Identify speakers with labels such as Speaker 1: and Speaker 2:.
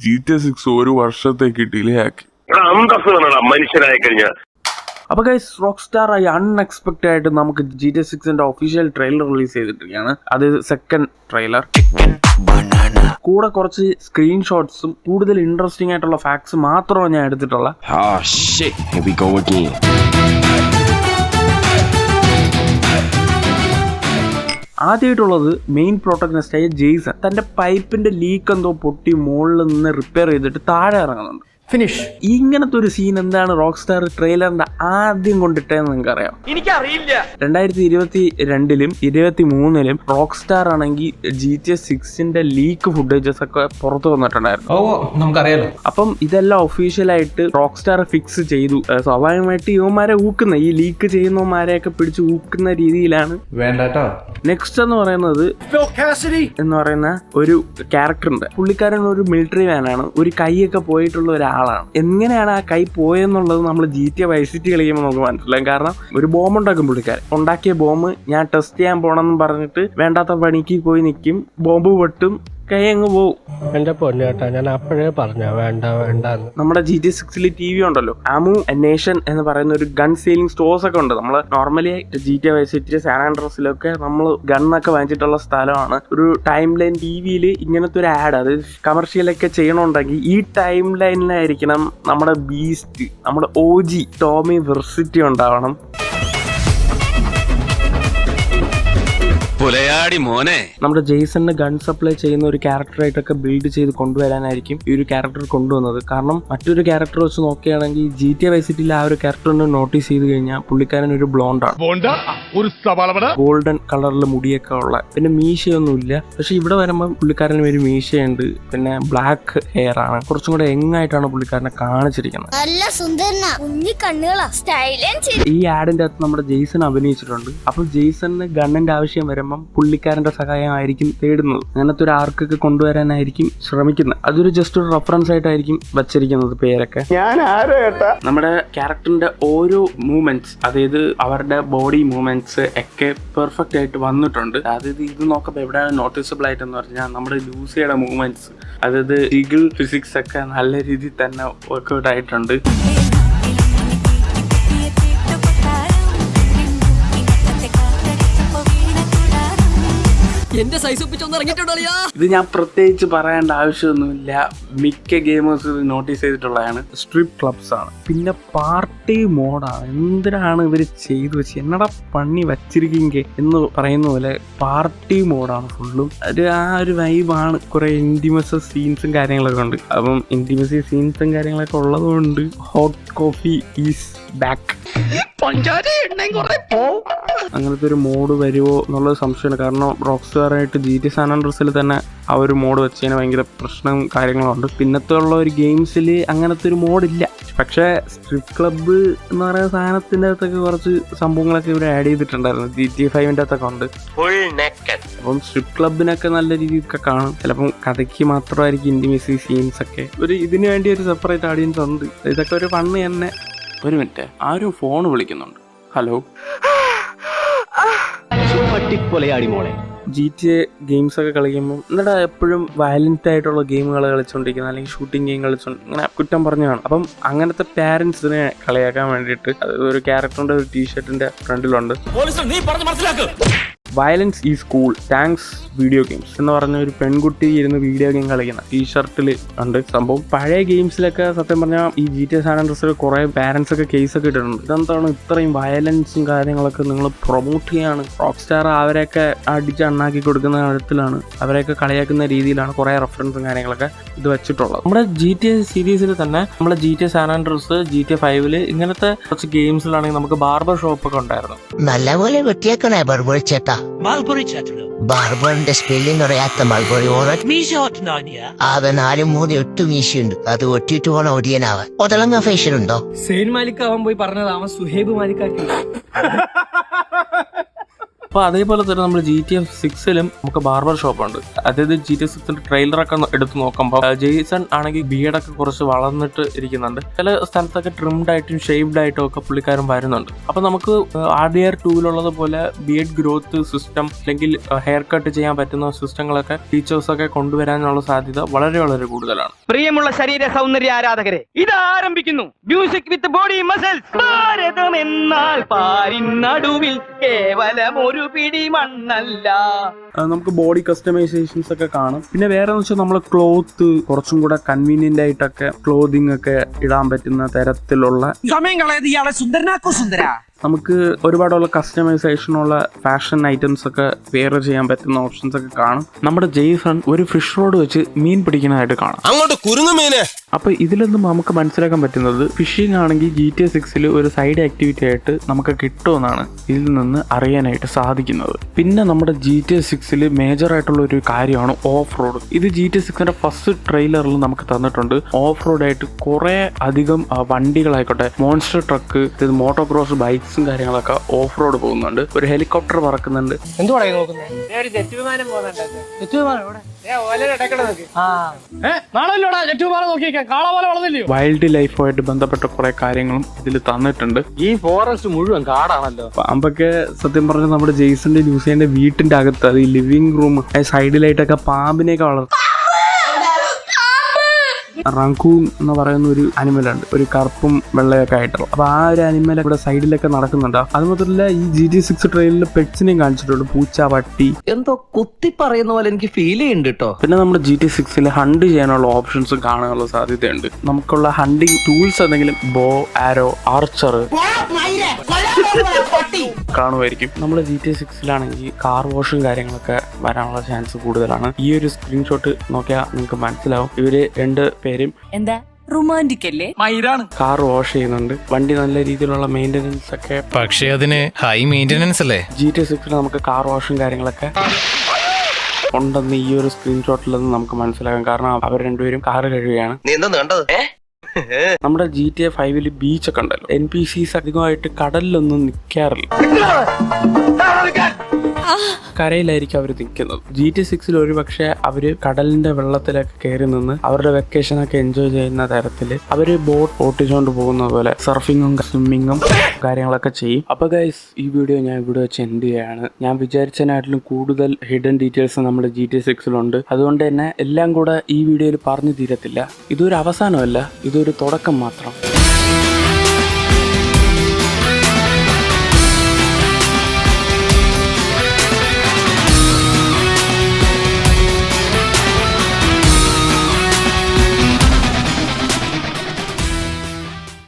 Speaker 1: GTA 6 ഒരു വർഷത്തേക്ക് delay ആക്കി.
Speaker 2: മനുഷ്യനായി കഴിഞ്ഞാൽ.
Speaker 3: അപ്പോൾ ഗൈസ്, റോക്സ്റ്റാർ അൺഎക്സ്പെക്റ്റഡ് ആയിട്ട് നമുക്ക് GTA 6 ഒഫീഷ്യൽ ട്രെയിലർ റിലീസ് ചെയ്തിട്ടിരിക്കുകയാണ്. അത് സെക്കൻഡ് ട്രെയിലർ. കൂടെ കുറച്ച് സ്ക്രീൻഷോട്ട്സും കൂടുതൽ ഇൻട്രസ്റ്റിംഗ് ആയിട്ടുള്ള ഫാക്ട്സ് മാത്രമാണ് ഞാൻ എടുത്തിട്ടുള്ള. ആദ്യമായിട്ടുള്ളത് മെയിൻ പ്രോട്ടഗണിസ്റ്റായ ജെയ്സൺ തന്റെ പൈപ്പിന്റെ ലീക്ക് എന്തോ പൊട്ടി മുകളിൽ നിന്ന് റിപ്പയർ ചെയ്തിട്ട് താഴെ ഇറങ്ങുന്നുണ്ട്. ഫിനിഷ്. ഇങ്ങനത്തെ ഒരു സീൻ എന്താണ് റോക്സ്റ്റാർ ട്രെയിലറിന്റെ ആദ്യം കൊണ്ടിട്ടേന്ന് നിങ്ങൾക്ക് അറിയാം?
Speaker 4: എനിക്കറിയില്ല.
Speaker 3: 2022-ലും 2023-ലും റോക്സ്റ്റാർ ആണെങ്കിൽ GTA 6 ലീക്ക് ഫുട്ടേജസ് ഒക്കെ പുറത്തു വന്നിട്ടുണ്ടായിരുന്നു.
Speaker 4: നമുക്കറിയാലോ.
Speaker 3: അപ്പം ഇതെല്ലാം ഒഫീഷ്യലായിട്ട് റോക്സ്റ്റാർ ഫിക്സ് ചെയ്തു. സ്വാഭാവികമായിട്ട് യുവമാരെ ഊക്കുന്ന, ഈ ലീക്ക് ചെയ്യുന്നവന്മാരെയൊക്കെ പിടിച്ച് ഊക്കുന്ന രീതിയിലാണ്.
Speaker 4: വേണ്ടട്ടോ.
Speaker 3: നെക്സ്റ്റ് എന്ന് പറയുന്നത് എന്ന് പറയുന്ന ഒരു ക്യാരക്ടർ ഉണ്ട്. പുള്ളിക്കാരൻ ഒരു മിലിറ്ററി മാനാണ്. ഒരു കൈയൊക്കെ പോയിട്ടുള്ള ഒരാളാണ്. എങ്ങനെയാണ് ആ കൈ പോയെന്നുള്ളത് നമ്മൾ GTA Vice City കളിക്കുമ്പോൾ നമുക്ക് മനസ്സിലാവും. കാരണം ഒരു ബോംബ് ഉണ്ടാക്കും പുള്ളിക്കാരൻ. ഉണ്ടാക്കിയ ബോംബ് ഞാൻ ടെസ്റ്റ് ചെയ്യാൻ പോണെന്ന് പറഞ്ഞിട്ട് വേണ്ടാത്ത പണിക്ക് പോയി നിൽക്കും, ബോംബ് പൊട്ടും, കൈ അങ്ങ് പോവും.
Speaker 5: എന്റെ പൊന്നേട്ടാ, ഞാൻ അപ്പോഴേ പറഞ്ഞ വേണ്ട.
Speaker 3: നമ്മുടെ GTA 6 TV ഉണ്ടല്ലോ, ആമു നേഷൻ എന്ന് പറയുന്ന ഒരു ഗൺ സെയിലിംഗ് സ്റ്റോഴ്സ് ഒക്കെ ഉണ്ട്. നമ്മൾ നോർമലി GTA Vice City, സാൻ ആൻഡ്രസിലൊക്കെ നമ്മൾ ഗണ്ണൊക്കെ വാങ്ങിച്ചിട്ടുള്ള സ്ഥലമാണ്. ഒരു ടൈം ലൈൻ TVയിൽ ഇങ്ങനത്തെ ഒരു ആഡ്, അത് കമേഴ്ഷ്യലൊക്കെ ചെയ്യണമെന്നുണ്ടെങ്കിൽ ഈ ടൈം ലൈനിലായിരിക്കണം നമ്മുടെ ബീസ്റ്റ്, നമ്മുടെ OG ടോമി വെർസിറ്റി ഉണ്ടാവണം. നമ്മുടെ ജെയ്സണിന് ഗൺ സപ്ലൈ ചെയ്യുന്ന ഒരു ക്യാരക്ടറായിട്ടൊക്കെ ബിൽഡ് ചെയ്ത് കൊണ്ടുവരാനായിരിക്കും ഈ ഒരു ക്യാരക്ടർ കൊണ്ടുവന്നത്. കാരണം മറ്റൊരു ക്യാരക്ടർ വെച്ച് നോക്കുകയാണെങ്കിൽ GTA Vice Cityയിൽ ആ ഒരു ക്യാരക്ടറിനെ നോട്ടീസ് ചെയ്ത് കഴിഞ്ഞാൽ പുള്ളിക്കാരൻ ഒരു ബ്ലോണ്ടാണ്, ഗോൾഡൻ കളറിൽ മുടിയൊക്കെ ഉള്ള, പിന്നെ മീശയൊന്നുമില്ല. പക്ഷെ ഇവിടെ വരുമ്പോൾ പുള്ളിക്കാരന് ഒരു മീശയുണ്ട്, പിന്നെ ബ്ലാക്ക് ഹെയർ ആണ്. കുറച്ചും കൂടെ എങ്ങായിട്ടാണ് പുള്ളിക്കാരനെ കാണിച്ചിരിക്കുന്നത്. ഈ ആഡിന്റെ അകത്ത് നമ്മുടെ ജെയ്സൺ അഭിനയിച്ചിട്ടുണ്ട്. അപ്പൊ ജെയ്സണിന് ഗണ്ണിന്റെ ആവശ്യം വരുമ്പോൾ പുള്ളിക്കാരന്റെ സഹായമായിരിക്കും തേടുന്നത്. അങ്ങനത്തെ ഒരു ആർക്കൊക്കെ കൊണ്ടുവരാനായിരിക്കും ശ്രമിക്കുന്നത്. അതൊരു ജസ്റ്റ് ഒരു റെഫറൻസ് ആയിട്ടായിരിക്കും വച്ചിരിക്കുന്നത് പേരൊക്കെ. നമ്മുടെ ക്യാരക്ടറിന്റെ ഓരോ മൂവ്മെന്റ്സ്, അതായത് അവരുടെ ബോഡി മൂവ്മെന്റ്സ് ഒക്കെ പെർഫെക്റ്റ് ആയിട്ട് വന്നിട്ടുണ്ട്. അതായത് ഇത് നോക്കുമ്പോൾ എവിടെയാണ് നോട്ടീസബിൾ ആയിട്ടെന്ന് പറഞ്ഞാൽ നമ്മുടെ ലൂസിയുടെ മൂവ്മെന്റ്സ്, അതായത് ഈഗിൾ ഫിസിക്സ് ഒക്കെ നല്ല രീതിയിൽ തന്നെ വർക്ക്ഔട്ട് ആയിട്ടുണ്ട്. ഇത് ഞാൻ പ്രത്യേകിച്ച് പറയേണ്ട ആവശ്യമൊന്നുമില്ല, മിക്ക ഗെയിമേഴ്സ് ഇത് നോട്ടീസ് ചെയ്തിട്ടുള്ളതാണ്. സ്ട്രിപ്പ് ക്ലബ്സ് ആണ്, പിന്നെ പാർട്ടി മോഡാണ്. എന്തിനാണ് ഇവർ ചെയ്തു വെച്ച് എന്നടാ പണി വച്ചിരിക്കുക എന്ന് പറയുന്ന പോലെ പാർട്ടി മോഡാണ് ഫുള്ളും. ആ ഒരു വൈബാണ്. കുറെ ഇന്റിമസി സീൻസും കാര്യങ്ങളൊക്കെ ഉണ്ട്. അപ്പം ഇന്റിമസി സീൻസും കാര്യങ്ങളൊക്കെ ഉള്ളതുകൊണ്ട് ഹോട്ട് കോഫി ഈസ് ബാക്ക്. അങ്ങനത്തെ ഒരു മോഡ് വരുമോ എന്നുള്ളത് സംശയമാണ്. കാരണം റോക്സ്റ്റാറായിട്ട് GTA San Andreasൽ തന്നെ ആ ഒരു മോഡ് വെച്ചതിന് ഭയങ്കര പ്രശ്നവും കാര്യങ്ങളും ഉണ്ട്. പിന്നത്തെ ഉള്ള ഒരു ഗെയിംസിൽ അങ്ങനത്തെ ഒരു മോഡില്ല. പക്ഷേ സ്ട്രിപ്പ് ക്ലബ്ബ് എന്ന് പറയുന്ന സാധനത്തിൻ്റെ അകത്തൊക്കെ കുറച്ച് സംഭവങ്ങളൊക്കെ ഇവിടെ ആഡ് ചെയ്തിട്ടുണ്ടായിരുന്നു. GTA 5 അകത്തൊക്കെ ഉണ്ട്. അപ്പം സ്ട്രിപ്പ് ക്ലബിനൊക്കെ നല്ല രീതിയിലൊക്കെ കാണും. ചിലപ്പം കഥയ്ക്ക് മാത്രമായിരിക്കും ഇന്റിമസി സീൻസ് ഒക്കെ. ഒരു ഇതിനു വേണ്ടി ഒരു സെപ്പറേറ്റ് ഓഡിയൻസ് ഉണ്ട്. ഇതൊക്കെ ഒരു ഫണ്ണ് തന്നെ. ഒരു മിനിറ്റ്, ആരും ഫോൺ വിളിക്കുന്നുണ്ട്. ഹലോ. GTA ഗെയിംസ് ഒക്കെ കളിക്കുമ്പോൾ എന്നിട്ട് എപ്പോഴും വയലന്റ് ആയിട്ടുള്ള ഗെയിമുകൾ കളിച്ചുകൊണ്ടിരിക്കുന്നത്, അല്ലെങ്കിൽ ഷൂട്ടിംഗ് ഗെയിം കളിച്ചോണ്ട് ഇങ്ങനെ കുറ്റം പറഞ്ഞു കാണും. അപ്പം അങ്ങനത്തെ പാരന്റ്സിനെ കളിയാക്കാൻ വേണ്ടിയിട്ട് ഒരു ക്യാരക്ടറിന്റെ ഒരു ടീഷർട്ടിന്റെ ഫ്രണ്ടിലുണ്ട് violence is cool thanks video games എന്ന് പറഞ്ഞ ഒരു പെൺകുട്ടി ഇരുന്ന് വീഡിയോ ഗെയിം കളിക്കുന്ന ടീഷർട്ടിൽ ഉണ്ട് സംഭവം. പഴയ ഗെയിംസിലൊക്കെ സത്യം പറഞ്ഞാൽ ഈ GTA San Andreasൽ കുറെ പാരന്റ്സ് ഒക്കെ കേസൊക്കെ ഇട്ടിട്ടുണ്ട്. ഇതെന്താണ് ഇത്രയും വയലൻസും കാര്യങ്ങളൊക്കെ നിങ്ങൾ പ്രൊമോട്ട് ചെയ്യാണ്? റോക്സ്റ്റാർ അവരെയൊക്കെ അടിച്ച് അണ്ണാക്കി കൊടുക്കുന്ന കാര്യത്തിലാണ്, അവരെയൊക്കെ കളിയാക്കുന്ന രീതിയിലാണ് കുറെ റെഫറൻസും കാര്യങ്ങളൊക്കെ ഇത് വെച്ചിട്ടുള്ളത്. നമ്മുടെ GTA സീരീസിൽ തന്നെ നമ്മുടെ GTA San Andreas, GTA 5 ഇങ്ങനത്തെ കുറച്ച് ഗെയിംസിലാണെങ്കിൽ നമുക്ക് ബാർബർ ഷോപ്പ് ഒക്കെ ഉണ്ടായിരുന്നു.
Speaker 6: നല്ലപോലെ വെട്ടിയേക്കണേ ബർബറി ചേട്ടാ. ബാർബറിന്റെ സ്പെല്ലിംഗ് അറിയാത്ത മൾബറി അവൻ 4-3-8 മീശയുണ്ട്. അത് ഒട്ടിയിട്ട് പോണ ഒടിയനാവൻ. ഒതളങ്ങ ഫേഷ്യൽ ഉണ്ടോ?
Speaker 4: സെയിൻ മാലിക് അവൻ പോയി പറഞ്ഞത് അവൻ സുഹേബ് മാലിക്കാക്കി.
Speaker 3: അപ്പോൾ അതേപോലെ തന്നെ നമ്മൾ GTA 6-ലും നമുക്ക് ബാർബർ ഷോപ്പ് ഉണ്ട്. അതായത് GTA 6-ന്റെ ട്രെയിലറൊക്കെ എടുത്ത് നോക്കുമ്പോൾ ജെയ്സൺ ആണെങ്കിൽ ബിയർഡൊക്കെ കുറച്ച് വളർന്നിട്ട് ഇരിക്കുന്നുണ്ട്. ചില സ്ഥലത്തൊക്കെ ട്രിംഡ് ആയിട്ടും ഷേവ്ഡ് ആയിട്ടും ഒക്കെ പുള്ളിക്കാരൻ വരുന്നുണ്ട്. അപ്പോൾ നമുക്ക് RDR 2-ലുള്ളത് പോലെ ബിയർഡ് ഗ്രോത്ത് സിസ്റ്റം അല്ലെങ്കിൽ ഹെയർ കട്ട് ചെയ്യാൻ പറ്റുന്ന സിസ്റ്റങ്ങളൊക്കെ ഫീച്ചേഴ്സൊക്കെ കൊണ്ടുവരാനുള്ള സാധ്യത വളരെ വളരെ കൂടുതലാണ്.
Speaker 4: പ്രിയമുള്ള ശരീര സൗന്ദര്യ ആരാധകരെ, ഇത് ആരംഭിക്കുന്നു മ്യൂസിക് വിത്ത് ബോഡി മസിൽസ്. ഭാരതം എന്നാൽ പാരിനടുവിൽ കേവലം ഒരു പിടി മണ്ണല്ല.
Speaker 3: നമുക്ക് ബോഡി കസ്റ്റമൈസേഷൻസ് ഒക്കെ കാണും. പിന്നെ വേറെ എന്ന് വെച്ചാൽ നമ്മൾ ക്ലോത്ത് കുറച്ചും കൂടെ കൺവീനിയന്റ് ആയിട്ടൊക്കെ ക്ലോതിങ് ഒക്കെ ഇടാൻ പറ്റുന്ന തരത്തിലുള്ള
Speaker 4: സമയം കളയത് ഇയാളെ സുന്ദരനാക്കോ സുന്ദര.
Speaker 3: നമുക്ക് ഒരുപാടുള്ള കസ്റ്റമൈസേഷനുള്ള ഫാഷൻ ഐറ്റംസ് ഒക്കെ വെയർ ചെയ്യാൻ പറ്റുന്ന ഓപ്ഷൻസ് ഒക്കെ കാണും. നമ്മുടെ ജെയ്സൺ ഒരു ഫിഷ് റോഡ് വെച്ച് മീൻ പിടിക്കുന്നതായിട്ട് കാണാം.
Speaker 7: അങ്ങോട്ട് കുരുങ്ങു മീനെ.
Speaker 3: അപ്പൊ ഇതിൽ നിന്നും നമുക്ക് മനസ്സിലാക്കാൻ പറ്റുന്നത് ഫിഷിംഗ് ആണെങ്കിൽ GTA 6-ൽ ഒരു സൈഡ് ആക്ടിവിറ്റി ആയിട്ട് നമുക്ക് കിട്ടുമെന്നാണ് ഇതിൽ നിന്ന് അറിയാനായിട്ട് സാധിക്കുന്നത്. പിന്നെ നമ്മുടെ GTA 6-ൽ മേജർ ആയിട്ടുള്ള ഒരു കാര്യമാണ് ഓഫ് റോഡ്. ഇത് GTA 6-ന്റെ ഫസ്റ്റ് ട്രെയിലറിൽ നമുക്ക് തന്നിട്ടുണ്ട്. ഓഫ് റോഡ് ആയിട്ട് കുറെ അധികം വണ്ടികളായിക്കോട്ടെ, മോൺസ്റ്റർ ട്രക്ക്, മോട്ടോക്രോസ് ബൈക്സും കാര്യങ്ങളൊക്കെ ഓഫ് റോഡ് പോകുന്നുണ്ട്. ഒരു ഹെലികോപ്റ്റർ പറക്കുന്നുണ്ട്.
Speaker 5: എന്തുവാണ് നോക്കുന്നത്? ഒരു ജെറ്റ് വിമാനം പോകുന്നുണ്ട്. നാളല്ലോടാ ജെറ്റ് വിമാനം നോക്കിയേക്കാം. കാള പോലെ വളർന്നില്ലയോ?
Speaker 3: വൈൽഡ് ലൈഫുമായിട്ട് ബന്ധപ്പെട്ട കുറെ കാര്യങ്ങളും ഇതിൽ തന്നിട്ടുണ്ട്.
Speaker 5: ഈ ഫോറസ്റ്റ് മുഴുവൻ കാടാണല്ലോ.
Speaker 3: പാമ്പൊക്കെ സത്യം പറഞ്ഞാൽ നമ്മുടെ ജെയ്സന്റെ ലൂസിയന്റെ വീട്ടിന്റെ അകത്ത്, അത് ഈ ലിവിംഗ് റൂം സൈഡിലായിട്ടൊക്കെ പാമ്പിനെയൊക്കെ വളർത്തും. റങ്കൂൺ എന്ന് പറയുന്ന ഒരു അനിമലുണ്ട്, ഒരു കറുപ്പും വെള്ളയൊക്കെ ആയിട്ടുള്ള. അപ്പൊ ആ ഒരു അനിമൽ ഇവിടെ സൈഡിലൊക്കെ നടക്കുന്നുണ്ട്. അത് മാത്രമല്ല ഈ GTA 6 ട്രെയിനിൽ പെറ്റ്സിനെയും കാണിച്ചിട്ടുണ്ട്, പൂച്ച, പട്ടി.
Speaker 4: എന്തോ കുത്തി പറയുന്ന പോലെ എനിക്ക് ഫീൽ ചെയ്യുന്നുണ്ട് കേട്ടോ.
Speaker 3: പിന്നെ നമ്മുടെ GTA 6-ൽ ഹണ്ട് ചെയ്യാനുള്ള ഓപ്ഷൻസ് കാണാനുള്ള സാധ്യതയുണ്ട്. നമുക്കുള്ള ഹണ്ടിങ് ടൂൾസ് എന്തെങ്കിലും ബോ, ആരോ, ആർച്ചർ കാണുമായിരിക്കും. നമ്മൾ GTA 6-ലാണെങ്കിൽ കാർ വാഷും കാര്യങ്ങളൊക്കെ വരാനുള്ള ചാൻസ് കൂടുതലാണ്. ഈ ഒരു സ്ക്രീൻഷോട്ട് നോക്കിയാൽ നിങ്ങൾക്ക് മനസ്സിലാവും. ഇവര് രണ്ട് പേരും
Speaker 8: എന്താ റൊമാൻറ്റിക് അല്ലേ?
Speaker 3: കാർ വാഷ് ചെയ്യുന്നുണ്ട്. വണ്ടി നല്ല രീതിയിലുള്ള മെയിൻ്റെനൻസ് ഒക്കെ.
Speaker 7: പക്ഷേ അതിന് ഹൈ മെയിൻ്റെനൻസ് അല്ലേ?
Speaker 3: GTA 6-ൽ നമുക്ക് കാർ വാഷും കാര്യങ്ങളൊക്കെ ഉണ്ടെന്ന് ഈ ഒരു സ്ക്രീൻഷോട്ടിൽ നിന്ന് നമുക്ക് മനസ്സിലാക്കാം. കാരണം അവർ രണ്ടുപേരും കാറ് കഴുകുകയാണ്.
Speaker 2: നീ എന്താ കണ്ടത്?
Speaker 3: നമ്മുടെ GTA 5-ൽ ബീച്ചൊക്കെ ഉണ്ടല്ലോ, NPCs അധികമായിട്ട് കടലിലൊന്നും നിൽക്കാറില്ല, കരയിലായിരിക്കും അവർ നിൽക്കുന്നത്. GTA 6-ൽ ഒരു പക്ഷേ അവര് കടലിന്റെ വെള്ളത്തിലൊക്കെ കയറി നിന്ന് അവരുടെ വെക്കേഷനൊക്കെ എൻജോയ് ചെയ്യുന്ന തരത്തിൽ അവര് ബോട്ട് ഓട്ടിച്ചുകൊണ്ട് പോകുന്ന പോലെ സർഫിങ്ങും സ്വിമ്മിങ്ങും കാര്യങ്ങളൊക്കെ ചെയ്യും. അപ്പൊ ഗൈസ്, ഈ വീഡിയോ ഞാൻ ഇവിടെ വെച്ച് എൻഡ് ചെയ്യാണ്. ഞാൻ വിചാരിച്ചതിനാട്ടിലും കൂടുതൽ ഹിഡൻ ഡീറ്റെയിൽസ് നമ്മുടെ GTA 6-ലുണ്ട്. അതുകൊണ്ട് തന്നെ എല്ലാം കൂടെ ഈ വീഡിയോയിൽ പറഞ്ഞു തീരത്തില്ല. ഇതൊരു അവസാനമല്ല, ഇതൊരു തുടക്കം മാത്രം.